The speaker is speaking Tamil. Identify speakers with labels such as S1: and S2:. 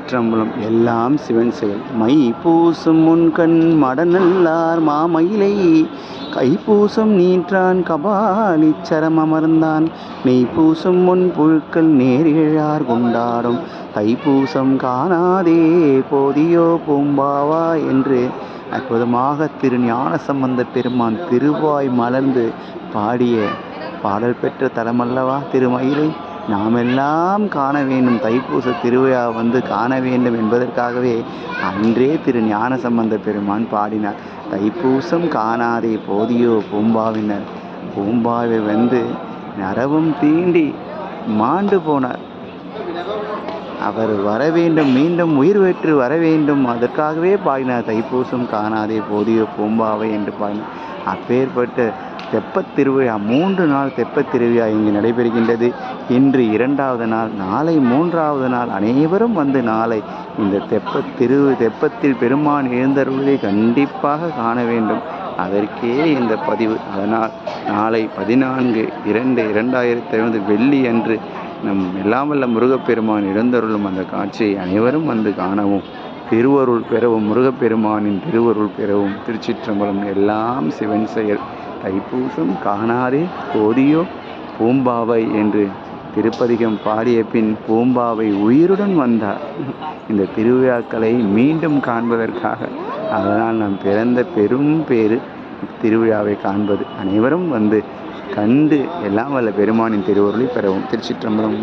S1: திருச்சிற்றம்பலம். எல்லாம் சிவன் செயல். மை பூசும் முன்கண் மடநல்லார் மாமயிலை கைப்பூசும் நீற்றான் கபாலிச்சரம் அமர்ந்தான் நெய் பூசும் முன் புழுக்கள் நேரிழார் கொண்டாடும் தைப்பூசம் காணாதே போதியோ பூம்பாவா என்று அற்புதமாக திரு ஞானசம்பந்த பெருமான் திருவாய் மலர்ந்து பாடிய பாடல் பெற்ற தலமல்லவா திருமயிலை. நாமெல்லாம் காண வேண்டும். தைப்பூச திருவிழா காண வேண்டும் என்பதற்காகவே அன்றே திரு ஞானசம்பந்த பெருமான் பாடினார். தைப்பூசம் காணாதே போதியோ பூம்பாவினர். பூம்பாவை நரவும் தீண்டி மாண்டு போனார். அவர் வர வேண்டும், மீண்டும் உயிர் பெற்று வர வேண்டும், அதற்காகவே பாடினார். தைப்பூசம் காணாதே போதியோ பூம்பாவை என்று பாடினார். அப்பேற்பட்ட தெப்பத் திருவிழா 3 நாள் தெப்பத் திருவிழா இங்கு நடைபெறுகின்றது. இன்று 2வது நாள், நாளை 3வது நாள். அனைவரும் நாளை இந்த தெப்பத்தில் பெருமான் எழுந்தருளை கண்டிப்பாக காண வேண்டும். அதற்கே இந்த பதிவு. அதனால் நாளை 14/2/2005 வெள்ளி அன்று நம் எல்லாம் வல்ல முருகப்பெருமான் எழுந்தருளும் அந்த காட்சியை அனைவரும் காணவும், திருவருள் பெறவும், முருகப்பெருமானின் திருவருள் பெறவும். திருச்சிற்றம்பலம். எல்லாம் சிவன் செயல். தைப்பூசம் காணாதே போதியோ பூம்பாவை என்று திருப்பதிகம் பாடிய பின் பூம்பாவை உயிருடன் வந்தார் இந்த திருவிழாக்களை மீண்டும் காண்பதற்காக. அதனால் நாம் பிறந்த பெரும் பேறு திருவிழாவை காண்பது. அனைவரும் கண்டு எல்லாம் வல்ல பெருமானின் திருவருளை பெறவும். திருச்சிற்றம்பலம்.